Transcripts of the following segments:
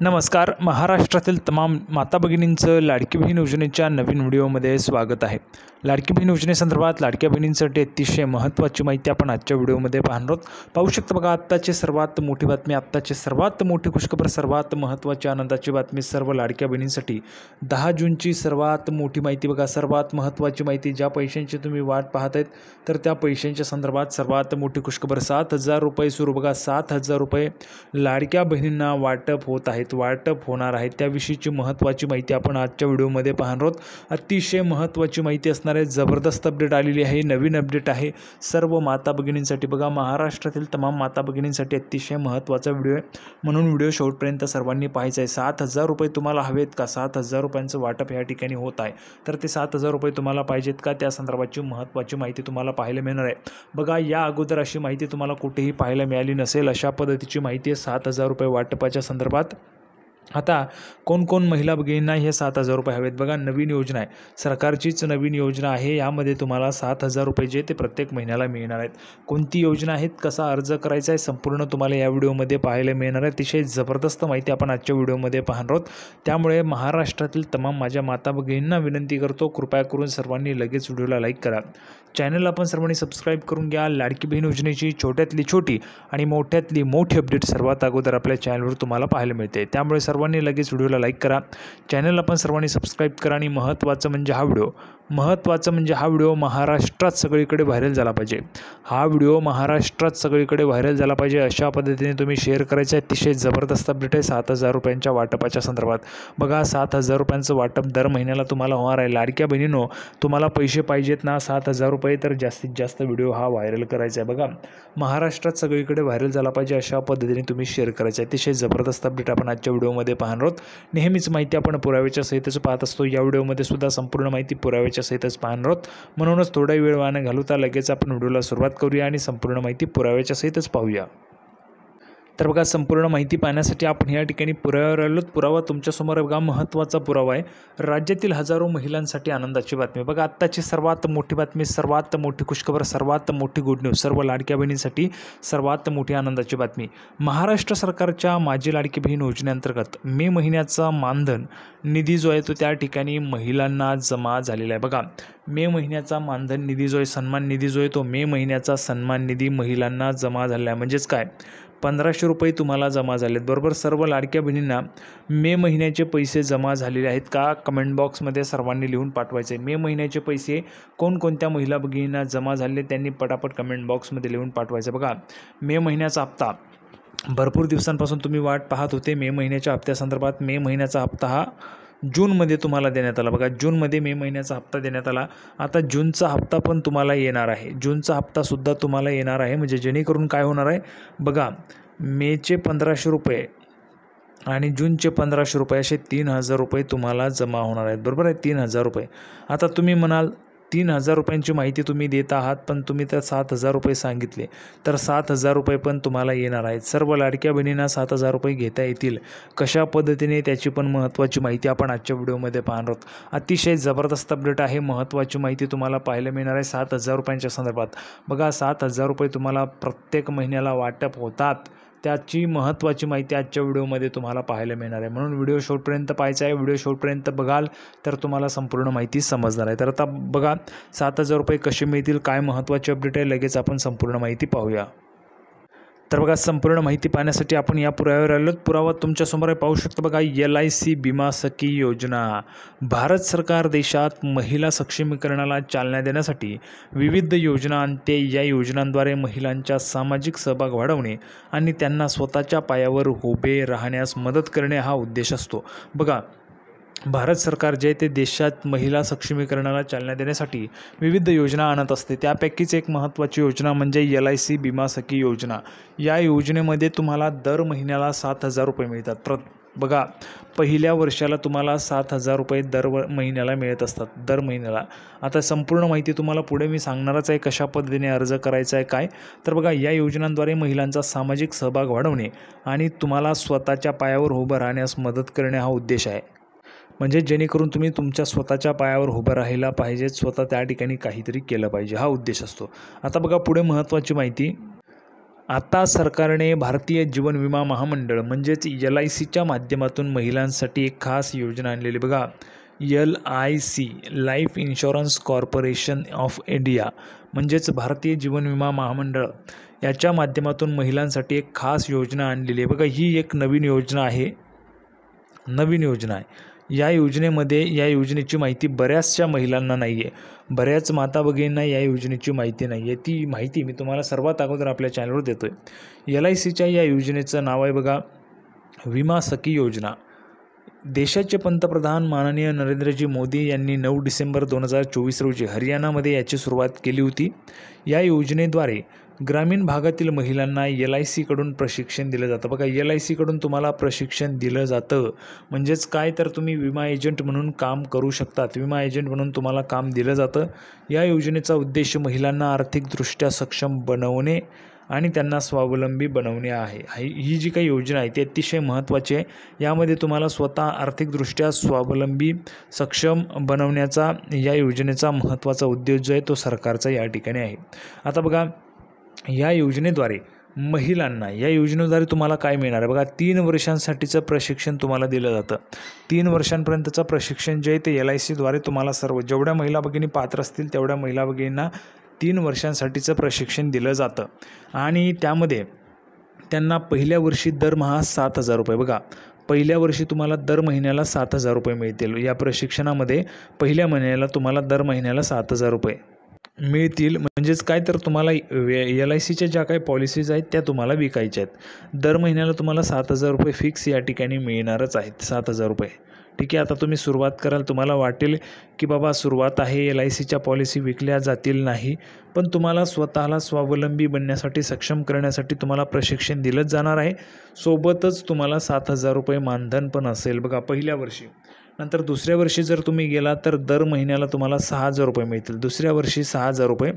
नमस्कार. महाराष्ट्रातील तमाम माता भगिनींचं लाडकी बहीण योजनेच्या नवीन व्हिडिओमध्ये स्वागत आहे. लाडकी बहीण योजनेसंदर्भात लाडक्या बहिणींसाठी अतिशय महत्त्वाची माहिती आपण आजच्या व्हिडिओमध्ये पाहणार आहोत. पाहू शकता बघा, आत्ताची सर्वात मोठी बातमी, आत्ताची सर्वात मोठी खुशखबर, सर्वात महत्त्वाची आनंदाची बातमी सर्व लाडक्या बहिणींसाठी. 10 जूनची सर्वात मोठी माहिती बघा, सर्वात महत्त्वाची माहिती. ज्या पैशांची तुम्ही वाट पाहत आहेत तर त्या पैशांच्या संदर्भात सर्वात मोठी खुशखबर. 7,000 रुपये सुरू बघा, 7,000 रुपये लाडक्या बहिणींना वाटप होत आहेत, वाटप होणार आहे. त्याविषयीची महत्त्वाची माहिती आपण आजच्या व्हिडिओमध्ये पाहणार आहोत. अतिशय महत्त्वाची माहिती असणार आहे. जबरदस्त अपडेट आलेली आहे, नवीन अपडेट आहे सर्व माता भगिनींसाठी. बघा, महाराष्ट्रातील तमाम माता भगिनींसाठी अतिशय महत्त्वाचा व्हिडिओ आहे, म्हणून व्हिडिओ शेवटपर्यंत सर्वांनी पाहायचा आहे. 7,000 रुपये तुम्हाला हवेत का? 7,000 रुपयांचं वाटप या ठिकाणी होत आहे, तर ते 7,000 रुपये तुम्हाला पाहिजेत का? त्या संदर्भाची महत्त्वाची माहिती तुम्हाला पाहायला मिळणार आहे. बघा, या अगोदर अशी माहिती तुम्हाला कुठेही पाहायला मिळाली नसेल, अशा पद्धतीची माहिती आहे 7,000 रुपये वाटपाच्या संदर्भात. आता कोण महिला भगिनींना हे 7,000 रुपये हवेत? बघा, नवीन योजना आहे, सरकारचीच नवीन योजना आहे. यामध्ये तुम्हाला 7,000 रुपये जे ते प्रत्येक महिन्याला मिळणार आहेत. कोणती योजना आहेत, कसा अर्ज करायचा आहे, संपूर्ण तुम्हाला या व्हिडिओमध्ये पाहायला मिळणार आहे. अतिशय जबरदस्त माहिती आपण आजच्या व्हिडिओमध्ये पाहणार आहोत. त्यामुळे महाराष्ट्रातील तमाम माझ्या माता भगिनींना विनंती करतो, कृपया करून सर्वांनी लगेच व्हिडिओला लाईक करा. चॅनलला आपण सर्वांनी सबस्क्राईब करून घ्या. लाडकी बहीण योजनेची छोट्यातली छोटी आणि मोठ्यातली मोठी अपडेट सर्वात अगोदर आपल्या चॅनलवर तुम्हाला पाहायला मिळते. त्यामुळे सर्वांनी लगेच व्हिडिओला लाईक करा, चॅनलला पण सर्वांनी सबस्क्राईब करा. आणि महत्त्वाचं म्हणजे हा व्हिडिओ महाराष्ट्रात सगळीकडे व्हायरल झाला पाहिजे. हा व्हिडिओ महाराष्ट्रात सगळीकडे व्हायरल झाला पाहिजे, अशा पद्धतीने तुम्ही शेअर करायचं आहे. अतिशय जबरदस्त अपडेट आहे 7,000 रुपयांच्या वाटपाच्या संदर्भात. बघा, 7,000 रुपयांचं वाटप दर महिन्याला तुम्हाला होणार आहे. लाडक्या बहिणींनो, तुम्हाला पैसे पाहिजेत ना 7,000 रुपये, तर जास्तीत जास्त व्हिडिओ हा व्हायरल करायचा आहे. बघा, महाराष्ट्रात सगळीकडे व्हायरल झाला पाहिजे, अशा पद्धतीने तुम्ही शेअर करायचं आहे. अतिशय जबरदस्त अपडेट आपण आजच्या व्हिडिओमध्ये पाहणार आहोत. नेहमीच माहिती आपण पुराव्याच्या सहितच पाहत असतो, या व्हिडिओमध्ये सुद्धा संपूर्ण माहिती पुराव्याच्या सहितच पाहणार आहोत. म्हणूनच थोडा वेळ वाया घालवता लगेच आपण व्हिडिओला सुरुवात करूया आणि संपूर्ण माहिती पुराव्याच्या सहितच पाहूया. तर बघा, संपूर्ण माहिती पाहण्यासाठी आपण या ठिकाणी पुराव्यावर आलो. पुरावा तुमच्यासमोर बघा, महत्त्वाचा पुरावा आहे. राज्यातील हजारो महिलांसाठी आनंदाची बातमी. बघा, आत्ताची सर्वात मोठी बातमी, सर्वात मोठी खुशखबर, सर्वात मोठी गुड न्यूज, सर्व लाडक्या बहिणींसाठी सर्वात मोठी आनंदाची बातमी. महाराष्ट्र सरकारच्या माझी लाडकी बहीण योजनेअंतर्गत मे महिन्याचा मानधन निधी जो आहे तो त्या ठिकाणी महिलांना जमा झालेला आहे. बघा, मे महिन्याचा मानधन निधी जो आहे, सन्मान निधी जो आहे, तो मे महिन्याचा सन्मान निधी महिलांना जमा झालेला आहे. म्हणजेच काय, 1,500 रुपये तुम्हाला जमा झालेत. बरोबर, सर्व लाडक्या बहिणींना मे महिन्याचे पैसे जमा झालेले आहेत का? कमेंट बॉक्समध्ये सर्वांनी लिहून पाठवायचे. मे महिन्याचे पैसे कोणकोणत्या महिला भगिनींना जमा झाले त्यांनी पटापट कमेंट बॉक्समध्ये लिहून पाठवायचं. बघा, मे महिन्याचा हप्ता भरपूर दिवसांपासून तुम्ही वाट पाहत होते मे महिन्याच्या हप्त्यासंदर्भात. मे महिन्याचा हप्ता हा जूनमध्ये तुम्हाला देण्यात आला. बघा, जूनमध्ये मे महिन्याचा हप्ता देण्यात आला. आता जूनचा हप्ता पण तुम्हाला येणार आहे, जूनचा हप्तासुद्धा तुम्हाला येणार आहे. म्हणजे जेणेकरून काय होणार आहे, बघा, मेचे 1,500 रुपये आणि जूनचे 1,500 रुपये असे 3,000 रुपये तुम्हाला जमा होणार आहेत. बरोबर आहे, 3,000 रुपये. आता तुम्ही म्हणाल 3,000 रुपयांची माहिती तुम्ही देत आहात, पण तुम्ही तर 7,000 रुपये सांगितले, तर 7,000 रुपये पण तुम्हाला येणार आहेत. सर्व लाडक्या बहिणींना 7,000 रुपये घेता येतील. कशा पद्धतीने त्याची पण महत्त्वाची माहिती आपण आजच्या व्हिडिओमध्ये पाहणार आहोत. अतिशय जबरदस्त अपडेट आहे, महत्त्वाची माहिती तुम्हाला पाहायला मिळणार आहे 7,000 रुपयांच्या संदर्भात. बघा, 7,000 रुपये तुम्हाला प्रत्येक महिन्याला वाटप होतात, त्याची महत्त्वाची माहिती आजच्या व्हिडिओमध्ये तुम्हाला पाहायला मिळणार आहे. म्हणून व्हिडिओ शेवटपर्यंत पाहायचा आहे. व्हिडिओ शेवटपर्यंत बघाल तर तुम्हाला संपूर्ण माहिती समजणार आहे. तर आता बघा, 7,000 रुपये कसे मिळतील, काय महत्त्वाची अपडेट आहे, लगेच आपण संपूर्ण माहिती पाहूया. तर बघा, संपूर्ण माहिती पाहण्यासाठी आपण या पुराव्यावर आलो. पुरावा तुमच्यासमोर आहे, पाहू शकता. बघा, LIC विमा सखी योजना. भारत सरकार देशात महिला सक्षमीकरणाला चालना देण्यासाठी विविध योजना आणते. या योजनांद्वारे महिलांचा सामाजिक सहभाग वाढवणे आणि त्यांना स्वतःच्या पायावर उभे राहण्यास मदत करणे हा उद्देश असतो. बघा, भारत सरकार जे ते देशात महिला सक्षमीकरणाला चालना देण्यासाठी विविध योजना आणत असते. त्यापैकीच एक महत्त्वाची योजना म्हणजे LIC विमा सखी योजना. या योजनेमध्ये तुम्हाला दर महिन्याला 7,000 रुपये मिळतात. बघा, पहिल्या वर्षाला तुम्हाला 7,000 रुपये दर महिन्याला मिळत असतात, दर महिन्याला. आता संपूर्ण माहिती तुम्हाला पुढे मी सांगणारच आहे, कशा पद्धतीने अर्ज करायचा आहे काय. तर बघा, या योजनांद्वारे महिलांचा सामाजिक सहभाग वाढवणे आणि तुम्हाला स्वतःच्या पायावर उभं राहण्यास मदत करणे हा उद्देश आहे. म्हणजे जेणेकरून तुम्ही तुमच्या स्वतःच्या पायावर उभं राहायला पाहिजेत, स्वतः त्या ठिकाणी काहीतरी केलं पाहिजे, हा उद्देश असतो. आता बघा, पुढे महत्त्वाची माहिती. आता सरकारने भारतीय जीवन विमा महामंडळ म्हणजेच LICच्या माध्यमातून महिलांसाठी एक खास योजना आणलेली बघा. LIC life insurance corporation of India म्हणजेच भारतीय जीवन विमा महामंडळ याच्या माध्यमातून महिलांसाठी एक खास योजना आणलेली आहे बघा. ही एक नवीन योजना आहे. या योजनेची माहिती बऱ्याचशा महिलांना नाही आहे. बऱ्याच माता भगिनींना या योजनेची माहिती नाही आहे. ती माहिती मी तुम्हाला सर्वात अगोदर आपल्या चॅनलवर देतो आहे. LICच्या या योजनेचं नाव आहे बघा विमा सखी योजना. देशाचे पंतप्रधान माननीय नरेंद्रजी मोदी यांनी 9 डिसेंबर 2024 रोजी हरियाणामध्ये याची सुरुवात केली होती. या योजनेद्वारे ग्रामीण भागातील महिलांना LICकडून प्रशिक्षण दिलं जातं बघा. LICकडून तुम्हाला प्रशिक्षण दिलं जातं म्हणजेच काय तर तुम्ही विमा एजंट म्हणून काम करू शकतात. विमा एजंट म्हणून तुम्हाला काम दिलं जातं. या योजनेचा उद्देश महिलांना आर्थिकदृष्ट्या सक्षम बनवणे आणि त्यांना स्वावलंबी बनवणे आहे. ही जी काही योजना आहे ती अतिशय महत्त्वाची आहे. यामध्ये तुम्हाला स्वतः आर्थिकदृष्ट्या स्वावलंबी सक्षम बनवण्याचा या योजनेचा महत्त्वाचा उद्देश जो आहे तो सरकारचा या ठिकाणी आहे. आता बघा या योजनेद्वारे तुम्हाला काय मिळणार आहे बघा. 3 वर्षांसाठीचं प्रशिक्षण तुम्हाला दिलं जातं. 3 वर्षांपर्यंतचं प्रशिक्षण जे आहे ते LICद्वारे तुम्हाला सर्व जेवढ्या महिला भगिनी पात्र असतील तेवढ्या महिला भगिनींना 3 वर्षांसाठीचं प्रशिक्षण दिलं जातं आणि त्यामध्ये त्यांना पहिल्या वर्षी दरमहा 7,000 रुपये बघा. पहिल्या वर्षी तुम्हाला दर महिन्याला 7,000 रुपये मिळतील. या प्रशिक्षणामध्ये पहिल्या महिन्याला तुम्हाला दर महिन्याला 7,000 रुपये मिळतील. म्हणजेच काय तर तुम्हाला LICच्या ज्या काही पॉलिसीज आहेत त्या तुम्हाला विकायच्या आहेत. दर महिन्याला तुम्हाला 7,000 रुपये फिक्स या ठिकाणी मिळणारच आहेत. 7,000 रुपये ठीक आहे. आता तुम्ही सुरुवात कराल. तुम्हाला वाटेल की बाबा सुरुवात आहे, LICच्या पॉलिसी विकल्या जातील नाही, पण तुम्हाला स्वतःला स्वावलंबी बनण्यासाठी सक्षम करण्यासाठी तुम्हाला प्रशिक्षण दिलंच जाणार आहे. सोबतच तुम्हाला 7,000 रुपये मानधन पण असेल बघा पहिल्या वर्षी. नंतर दुसऱ्या वर्षी जर तुम्ही गेला तर दर महिन्याला तुम्हाला 6,000 रुपये मिळतील. दुसऱ्या वर्षी 6,000 रुपये.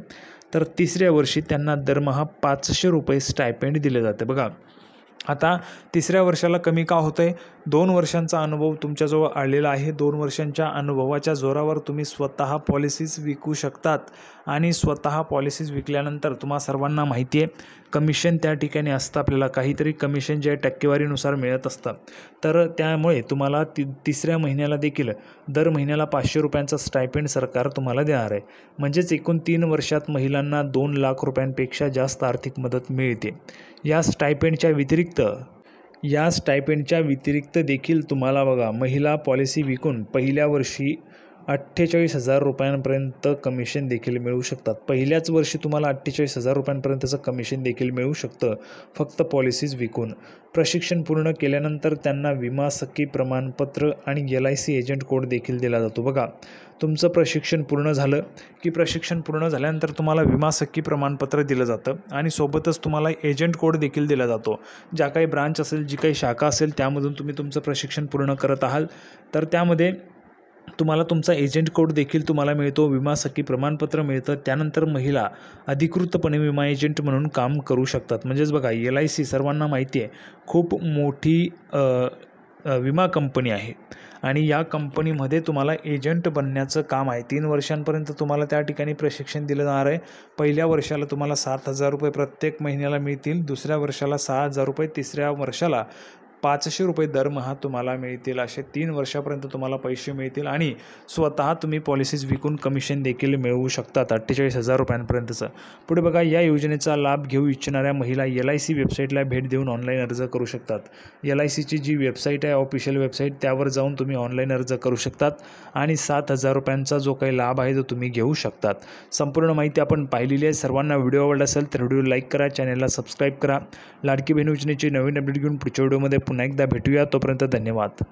तर तिसऱ्या वर्षी त्यांना दरमहा 500 रुपये स्टायपेंड दिले जाते बघा. आता तिसऱ्या वर्षाला कमी का होतं आहे? 2 वर्षांचा अनुभव तुमच्याजवळ आलेला आहे. 2 वर्षांच्या अनुभवाच्या जोरावर तुम्ही स्वतः पॉलिसीज विकू शकतात आणि स्वतः पॉलिसीज विकल्यानंतर तुम्हा सर्वांना माहिती आहे कमिशन त्या ठिकाणी असतं. आपल्याला काहीतरी कमिशन जे टक्केवारीनुसार मिळत असतं. तर त्यामुळे तुम्हाला तिसऱ्या महिन्याला देखील दर महिन्याला 500 रुपयांचा स्टायपेंड सरकार तुम्हाला देणार आहे. म्हणजेच एकूण 3 वर्षात महिलांना 2 लाख रुपयांपेक्षा जास्त आर्थिक मदत मिळते. या स्टायपेंडच्या व्यतिरिक्त देखील तुम्हाला बघा महिला पॉलिसी विकून पहिल्या वर्षी 48,000 रुपयांपर्यंत कमिशन देखील मिळू शकतात. पहिल्याच वर्षी तुम्हाला 48,000 रुपयांपर्यंतचं कमिशन देखील मिळू शकतं फक्त पॉलिसीज विकून. प्रशिक्षण पूर्ण केल्यानंतर त्यांना विमा सखी प्रमाणपत्र आणि LIC एजंट कोड देखील दिला जातो बघा. तुमचं प्रशिक्षण पूर्ण झालं की प्रशिक्षण पूर्ण झाल्यानंतर तुम्हाला विमा सखी प्रमाणपत्र दिलं जातं आणि सोबतच तुम्हाला एजंट कोड देखील दिला जातो. ज्या काही ब्रांच असेल, जी काही शाखा असेल त्यामधून तुम्ही तुमचं प्रशिक्षण पूर्ण करत आहात तर त्यामध्ये तुम्हाला तुमचा एजंट कोड देखील तुम्हाला मिळतो. विमा सखी प्रमाणपत्र मिळतं. त्यानंतर महिला अधिकृतपणे विमा एजंट म्हणून काम करू शकतात. म्हणजेच बघा LIC सर्वांना माहिती आहे खूप मोठी विमा कंपनी आहे आणि या कंपनीमध्ये तुम्हाला एजंट बनण्याचं काम आहे. 3 वर्षांपर्यंत तुम्हाला त्या ठिकाणी प्रशिक्षण दिलं जाणार आहे. पहिल्या वर्षाला तुम्हाला 7,000 रुपये प्रत्येक महिन्याला मिळतील. दुसऱ्या वर्षाला 6,000 रुपये. तिसऱ्या वर्षाला 500 रुपये दरमहा तुम्हाला मिळतील. असे 3 वर्षापर्यंत तुम्हाला पैसे मिळतील आणि स्वतः तुम्ही पॉलिसीज विकून कमिशन देखील मिळवू शकतात 48,000 रुपयांपर्यंतचं. पुढे बघा या योजनेचा लाभ घेऊ इच्छिणाऱ्या महिला LIC वेबसाईटला भेट देऊन ऑनलाईन अर्ज करू शकतात. LICची जी वेबसाईट आहे ऑफिशियल वेबसाईट त्यावर जाऊन तुम्ही ऑनलाईन अर्ज करू शकतात आणि 7,000 रुपयांचा जो काही लाभ आहे तो तुम्ही घेऊ शकतात. संपूर्ण माहिती आपण पाहिलेली आहे. सर्वांना व्हिडिओ आवडला असेल तर व्हिडिओ लाईक करा, चॅनलला सबस्क्राईब करा. लाडकी बहीण योजनेची नवीन अपडेट घेऊन पुढच्या व्हिडिओमध्ये पुन्हा एकदा भेटूया. तोपर्यंत धन्यवाद.